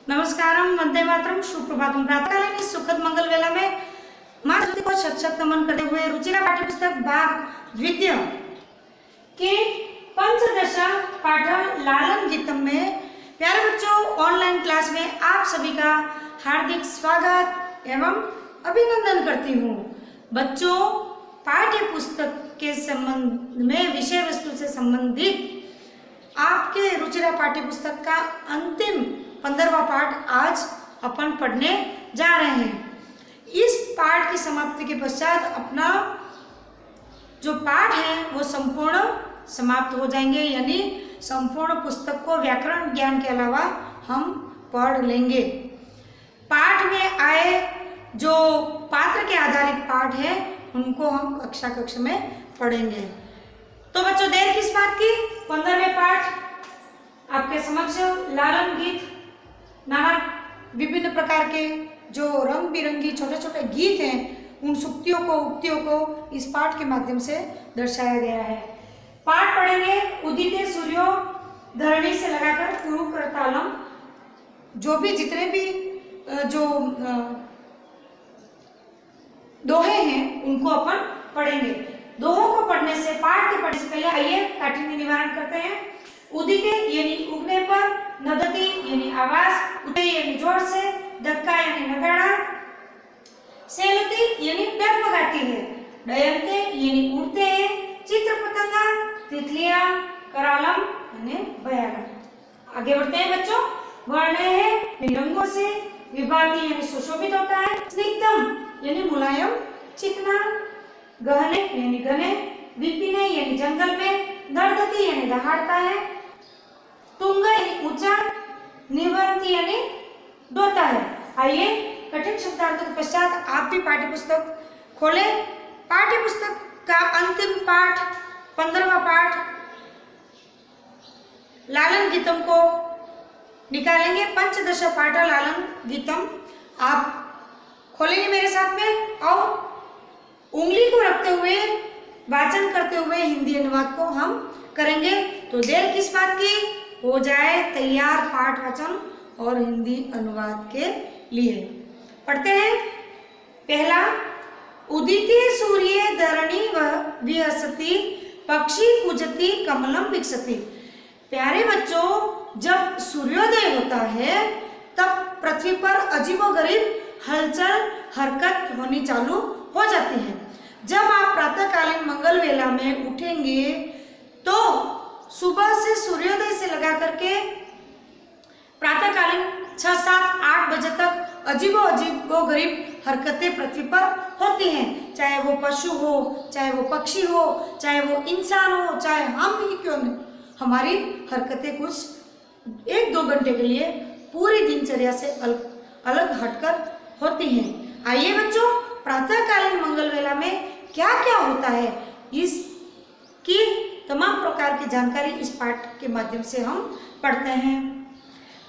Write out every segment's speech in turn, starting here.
नमस्कारम, वंदे मातरम, सुप्रभातम। प्रातःकालीन इस सुखद मंगल वेला में माँ सरस्वती को शत शत नमन करते हुए रुचिरा पाठ्य पुस्तक भाग द्वितीय के पंचदश पाठ लालन गीतम में प्यारे बच्चों ऑनलाइन क्लास में आप सभी का हार्दिक स्वागत एवं अभिनंदन करती हूँ। बच्चों, पाठ्य पुस्तक के संबंध में विषय वस्तु से संबंधित आपके रुचिरा पाठ्य पुस्तक का अंतिम 15वां पाठ आज अपन पढ़ने जा रहे हैं। इस पाठ की समाप्ति के पश्चात अपना जो पाठ है वो संपूर्ण समाप्त हो जाएंगे, यानी संपूर्ण पुस्तक को व्याकरण ज्ञान के अलावा हम पढ़ लेंगे। पाठ में आए जो पात्र के आधारित पाठ है उनको हम कक्षा में पढ़ेंगे। तो बच्चों, देर किस बात की, 15वें पाठ आपके समक्ष लालन गीत, नाना विभिन्न प्रकार के जो रंग बिरंगी छोटे छोटे गीत हैं उन सुक्तियों को उक्तियों को इस पाठ के माध्यम से दर्शाया गया है। पाठ पढ़ेंगे उदिते सूर्यो धरणी से लगाकर कुरु करतालम, जो भी जितने भी जो दोहे हैं उनको अपन पढ़ेंगे। दोहों को पढ़ने से, पाठ के पढ़ने से पहले आइए काठिन्य निवारण करते हैं। उदिते यानी उगने पर, नदती यानी आवाज, उदय यानी जोर से, धक्का यानी नगाड़ा, सेलती यानी डगमगाती है, डयंते यानी उड़ते हैं, चित्रपतंगा तितलियां, करालम यानी बयान। आगे बढ़ते हैं बच्चों। वर्ण है रंगों से, विभागी यानी सुशोभित होता है, स्निग्धम यानी मुलायम चिकना, गहने यानी घने, विपिने यानी जंगल में, नर्दती यानी दहाड़ता है, तुंग यानी ऊंचा, निवंती यानी डोता है। आइए कठिन शब्दार्थों के पश्चात आप भी पाठ्य पुस्तक खोले। पाठ्य पुस्तक का अंतिम पाठ 15वां पाठ लालन गीतम को निकालेंगे। पंचदश पाठ लालन गीतम आप खोलेंगे मेरे साथ में और उंगली को रखते हुए वाचन करते हुए हिंदी अनुवाद को हम करेंगे। तो देर किस बात की, हो जाए तैयार पाठ वाचन और हिंदी अनुवाद के लिए। पढ़ते हैं। पहला, उदिते सूर्ये धरणी विहसति, पक्षी कूजति कमलम विकसति। प्यारे बच्चों, जब सूर्योदय होता है तब पृथ्वी पर अजीबोगरीब हलचल हरकत होनी चालू हो जाती है। जब आप प्रातःकालीन मंगल वेला में उठेंगे तो सुबह से सूर्योदय से लगा करके प्रातःकालीन 6, 7, 8 बजे तक अजीबोगरीब हरकतें पृथ्वी पर होती हैं। चाहे वो पशु हो, चाहे वो पक्षी हो, चाहे वो इंसान हो, चाहे हम ही क्यों नहीं, हमारी हरकतें कुछ 1-2 घंटे के लिए पूरी दिनचर्या से अलग हटकर होती हैं। आइए बच्चों, प्रातःकालीन मंगल वेला में क्या क्या होता है इसकी तमाम प्रकार की जानकारी इस पाठ के माध्यम से हम पढ़ते हैं।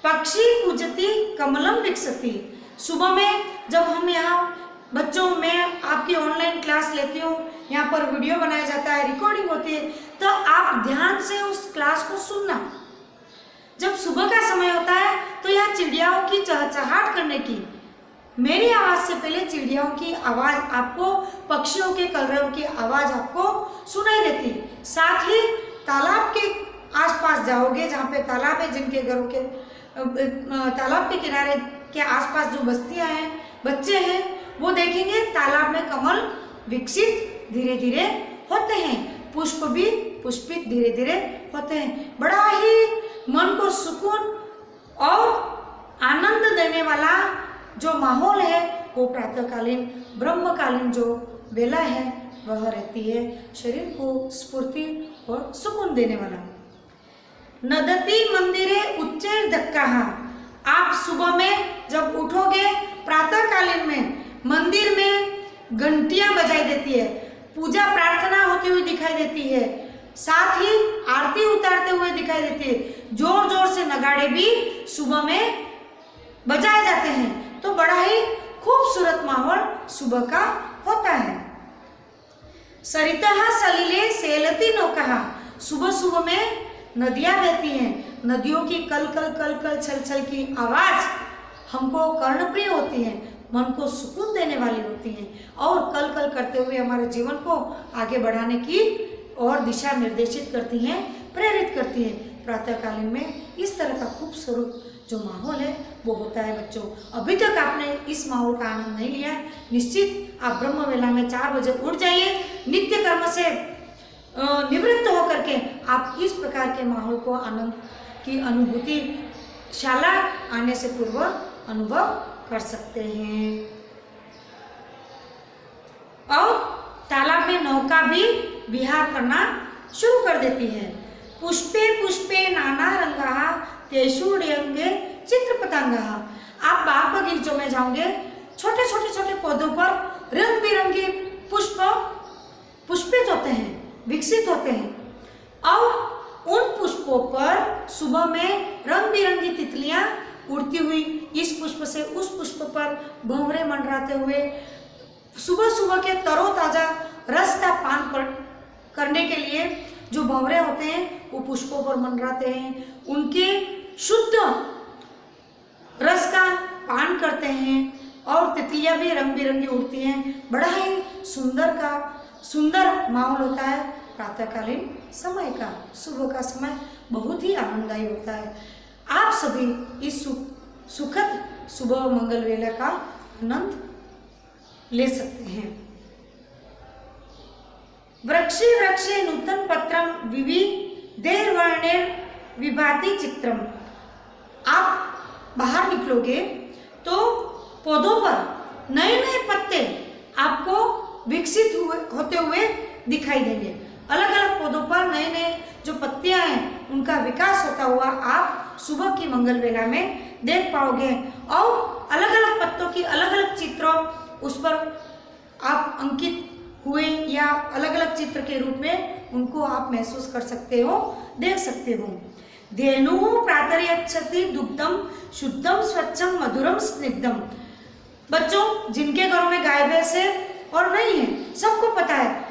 पक्षी कूजति कमलम विकसति। सुबह में जब हम यहाँ बच्चों, मैं आपकी ऑनलाइन क्लास लेती हूँ, यहाँ पर वीडियो बनाया जाता है, रिकॉर्डिंग होती है, तो आप ध्यान से उस क्लास को सुनना। जब सुबह का समय होता है तो यहाँ चिड़ियाओं की चहचहाट करने की, मेरी आवाज से पहले चिड़ियाओं की आवाज आपको, पक्षियों के कलरव की आवाज आपको सुनाई देती। साथ ही तालाब के आसपास जाओगे, जहाँ पे तालाब है, जिनके घरों के तालाब के किनारे के आसपास जो बस्तियां हैं, बच्चे हैं, वो देखेंगे तालाब में कमल विकसित धीरे धीरे होते हैं, पुष्प भी पुष्पित धीरे धीरे होते हैं। बड़ा ही मन को सुकून और आनंद देने वाला जो माहौल है वो प्रातःकालीन ब्रह्मकालीन जो वेला है वह रहती है, शरीर को स्फूर्ति और सुकून देने वाला। नदती मंदिरे उच्चैर धक्का। आप सुबह में जब उठोगे प्रातःकालीन में मंदिर में घंटियां बजाई देती है, पूजा प्रार्थना होती हुई दिखाई देती है, साथ ही आरती उतारते हुए दिखाई देती है, जोर जोर से नगाड़े भी सुबह में बजाए जाते हैं। तो बड़ा ही खूबसूरत माहौल सुबह का होता है। सरितः सलिले सेलती नौका। सुबह सुबह में नदियां बहती हैं, नदियों की कल कल कल कल छल छल की आवाज हमको कर्णप्रिय होती हैं, मन को सुकून देने वाली होती हैं और कल कल करते हुए हमारे जीवन को आगे बढ़ाने की और दिशा निर्देशित करती हैं, प्रेरित करती हैं। प्रातःकालीन में इस तरह का खूबसूरत जो माहौल है वो होता है। बच्चों, अभी तक आपने इस माहौल का आनंद नहीं लिया है, निश्चित आप ब्रह्म वेला में 4 बजे उठ जाइए, नित्य कर्म से निवृत्त होकर के आप इस प्रकार के माहौल को आनंद की अनुभूति शाला आने से पूर्व अनुभव कर सकते हैं। और तालाब में नौका भी विहार करना शुरू कर देती है। पुष्पे पुष्पे नाना रंगा तेषु उड्यन्ते चित्र पतंगा। आप बाग बगीचों में जाओगे, छोटे छोटे छोटे पौधों पर रंग बिरंगे पुष्प पुष्पित होते हैं, विकसित होते हैं और उन पुष्पों पर सुबह में रंग बिरंगी तितलियां उड़ती हुई इस पुष्प से उस पुष्प पर भंवरे मंडराते हुए सुबह सुबह के तरोताजा रस का पान करने के लिए जो भंवरे होते हैं वो पुष्पों पर मंडराते हैं, उनके शुद्ध रस का पान करते हैं और तितलियां भी रंग बिरंगी उड़ती हैं। बड़ा ही सुंदर माहौल होता है प्रातःकालीन समय का। सुबह का समय बहुत ही आनंददायी होता है। आप सभी इस सुखद सुबह मंगल वेला का आनंद ले सकते हैं। वृक्षे वृक्षे नूतन पत्रम विविधैर्वर्णैर् विभाति चित्रम। आप बाहर निकलोगे तो पौधों पर नए नए पत्ते आपको विकसित होते हुए दिखाई देंगे। अलग अलग पौधों पर नए नए जो पत्तियां हैं उनका विकास होता हुआ आप सुबह की मंगल वेला में देख पाओगे और अलग अलग पत्तों की अलग अलग चित्र उस पर आप अंकित हुए या अलग अलग चित्र के रूप में उनको आप महसूस कर सकते हो, देख सकते हो। धेनु प्रातर्यच्छति दुग्धम शुद्धम स्वच्छम मधुरम स्निग्धम। बच्चों, जिनके घरों में गाय भैंस है और नहीं है, सबको पता है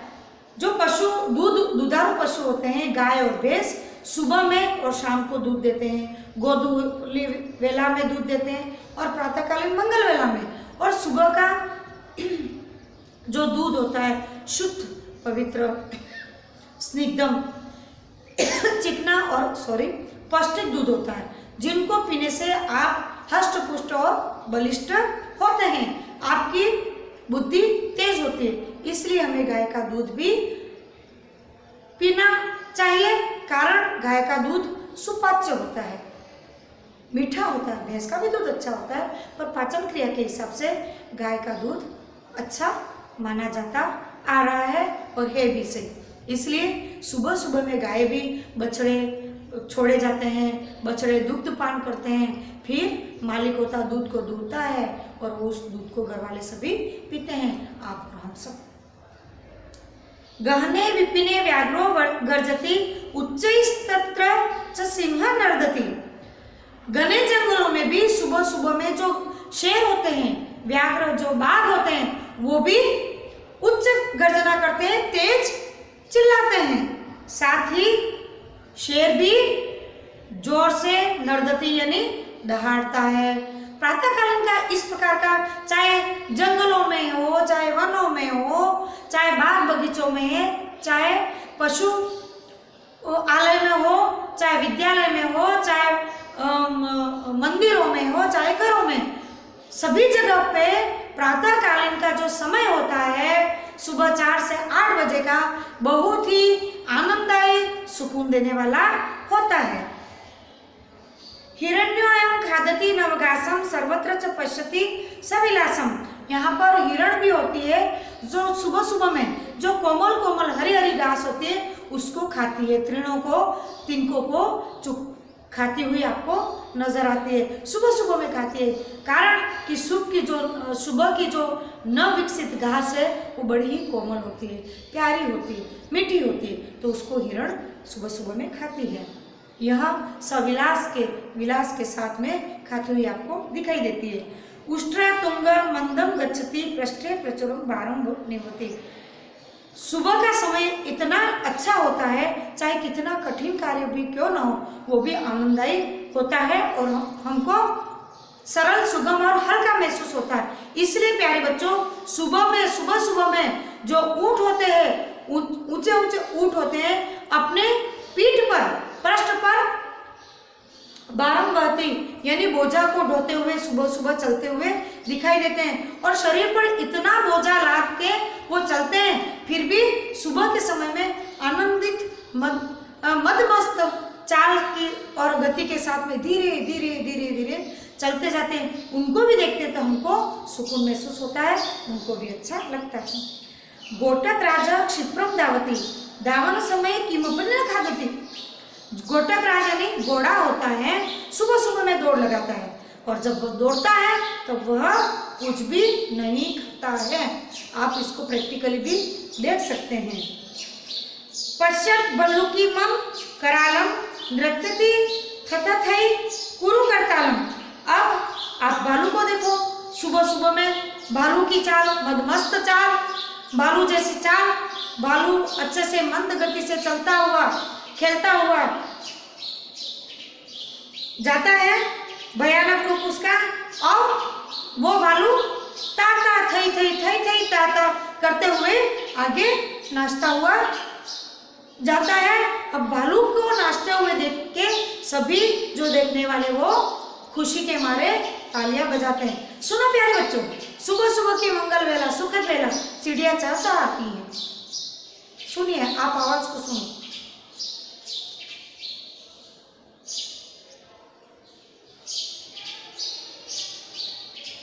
जो पशु दुधारू पशु होते हैं गाय और भैंस सुबह में और शाम को दूध देते हैं। गोधूली वेला में दूध देते हैं और प्रातःकालीन मंगल वेला में। और सुबह का जो दूध होता है शुद्ध पवित्र स्निग्धम चिकना और पौष्टिक दूध होता है, जिनको पीने से आप हष्ट पुष्ट और बलिष्ठ होते हैं, आपकी बुद्धि तेज होती है। इसलिए हमें गाय का दूध भी पीना चाहिए, कारण गाय का दूध सुपाच्य होता है, मीठा होता है। भैंस का भी दूध अच्छा होता है पर पाचन क्रिया के हिसाब से गाय का दूध अच्छा माना जाता आ रहा है और है भी सही। इसलिए सुबह सुबह में गाय भी बछड़े छोड़े जाते हैं, बछड़े दुग्ध पान करते हैं, फिर मालिक होता दूध को दूहता है और वो उस दूध को घर वाले सभी पीते हैं, आप और हम सब। गहने विपिने व्याघ्रो गर्जति उच्चैस्तत्र च सिंह नर्दति। घने जंगलों में भी सुबह सुबह में जो शेर होते हैं, व्याघ्र जो बाघ होते हैं, वो भी उच्च गर्जना करते हैं, तेज चिल्लाते हैं। साथ ही शेर भी जोर से नर्दती यानी दहाड़ता है। प्रातःकालीन का इस प्रकार का, चाहे जंगलों में हो, चाहे वनों में हो, चाहे बाग बगीचों में है, चाहे पशु आलय में हो, चाहे विद्यालय में हो, चाहे मंदिरों में हो, चाहे घरों में, सभी जगह पे प्रातःकालीन का जो समय होता है सुबह 4 से 8 बजे का बहुत ही आनंददायी सुकून देने वाला होता है। हिरण्योऽयं खादति नवगासम सर्वत्र च पश्यति सविलासम। यहाँ पर हिरण भी होती है जो सुबह सुबह में जो कोमल कोमल हरी हरी घास होती है उसको खाती है, तृणों को तिनकों को खाती हुई आपको नजर आती है, सुबह सुबह में खाती है। कारण कि सुबह की जो नवविकसित घास है वो बड़ी ही कोमल होती है, प्यारी होती है, मीठी होती है, तो उसको हिरण सुबह सुबह में खाती है। यह विलास के साथ में खाती हुई आपको दिखाई देती है। उष्ट्रा तुंग मंदम गच्छति पृष्ठे प्रचुरम भारम निवृत्ति। सुबह का समय इतना अच्छा होता है, चाहे कितना कठिन कार्य भी क्यों ना हो वो भी आनंददायी होता है और हमको सरल, सुगम और हल्का महसूस होता है। इसलिए प्यारे बच्चों, सुबह में जो ऊंट होते हैं, ऊंचे ऊंचे ऊंट होते हैं, अपने पीठ पर, पृष्ठ पर बारंबारती यानी बोझा को ढोते हुए सुबह चलते हुए दिखाई देते हैं और शरीर पर इतना बोझा लाद के वो चलते हैं, फिर भी सुबह के समय में आनंदित मदमस्त चाल की और गति के साथ में धीरे धीरे चलते जाते हैं। उनको भी देखते तो हमको सुकून महसूस होता है, उनको भी अच्छा लगता है। गोटक राजा क्षिप्रम दावती, दावन समय किमपन खादती। गोटक राज यानी घोड़ा होता है, सुबह में दौड़ लगाता है और जब वो दौड़ता है तो वह कुछ भी नहीं खाता है। आप इसको प्रैक्टिकली भी देख सकते हैं। पश्चात बल्लुकी मम करालम नृत्यति थथथै कुरु करतालम। अब आप भालू को देखो, सुबह में भालू की चाल, मदमस्त चाल, भालू जैसी चाल, भालू अच्छे से मंद गति से चलता हुआ, खेलता हुआ जाता है, भयानक रूप उसका, और वो भालू ताता थई ताता करते हुए आगे नाचता हुआ जाता है। अब भालू को नाचते हुए देख के सभी जो देखने वाले वो खुशी के मारे तालियां बजाते हैं। सुनो प्यारे बच्चों, सुबह की मंगल वेला, सुखद वेला, चिड़िया चहचहाती है। सुनिए, आप आवाज को सुनो।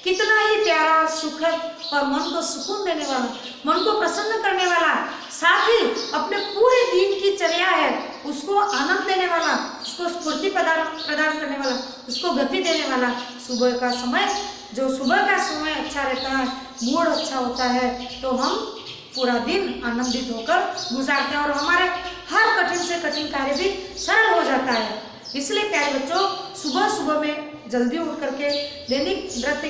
कितना ही प्यारा, सुखद और मन को सुकून देने वाला, मन को प्रसन्न करने वाला, साथ ही अपने पूरे दिन की चर्या है उसको आनंद देने वाला, उसको स्फूर्ति प्रदान करने वाला, उसको गति देने वाला सुबह का समय। जो सुबह का समय अच्छा रहता है, मूड अच्छा होता है, तो हम पूरा दिन आनंदित होकर गुजारते हैं और हमारे हर कठिन से कठिन कार्य भी सरल हो जाता है। इसलिए प्यारे बच्चों, सुबह में जल्दी उठ करके दैनिक नृत्य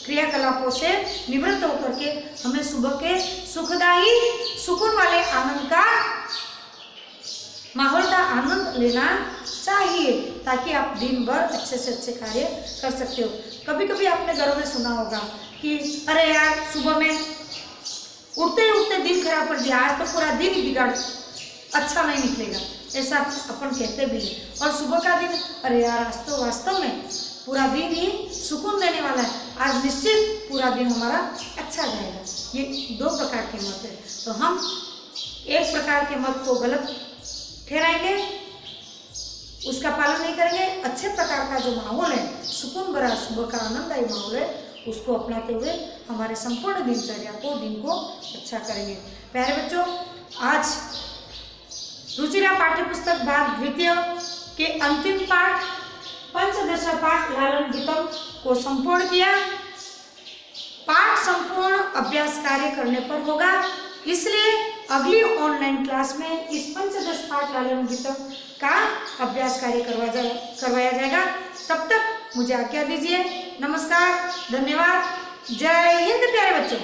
क्रियाकलापों से निवृत्त होकर के हमें सुबह के सुखदायी, सुकून वाले आनंद का माहौल का आनंद लेना चाहिए, ताकि आप दिन भर अच्छे से अच्छे कार्य कर सकते हो। कभी कभी आपने घरों में सुना होगा कि अरे यार, सुबह में उठते दिन खराब कर दिया, आज तो पूरा दिन ही बिगाड़, अच्छा नहीं निकलेगा, ऐसा अपन कहते भी है। और सुबह का दिन, अरे यार, आज तो वास्तव में पूरा दिन ही सुकून देने वाला है, आज निश्चित पूरा दिन हमारा अच्छा जाएगा। ये दो प्रकार के मत है, तो हम एक प्रकार के मत को गलत ठहराएंगे, उसका पालन नहीं करेंगे। अच्छे प्रकार का जो माहौल है, सुकून भरा सुबह का आनंददायी माहौल है, उसको अपनाते हुए हमारे संपूर्ण दिनचर्या को, दिन को अच्छा करेंगे। प्यारे बच्चों, आज रुचिरा पाठ्यपुस्तक भाग द्वितीय के अंतिम पाठ पंचदश पाठ लालन गीतम को संपूर्ण किया। पाठ संपूर्ण अभ्यास कार्य करने पर होगा, इसलिए अगली ऑनलाइन क्लास में इस पंचदश पाठ लालन गीतम का अभ्यास कार्य करवाया जाएगा। तब तक मुझे आज्ञा दीजिए। नमस्कार, धन्यवाद, जय हिंद प्यारे बच्चों।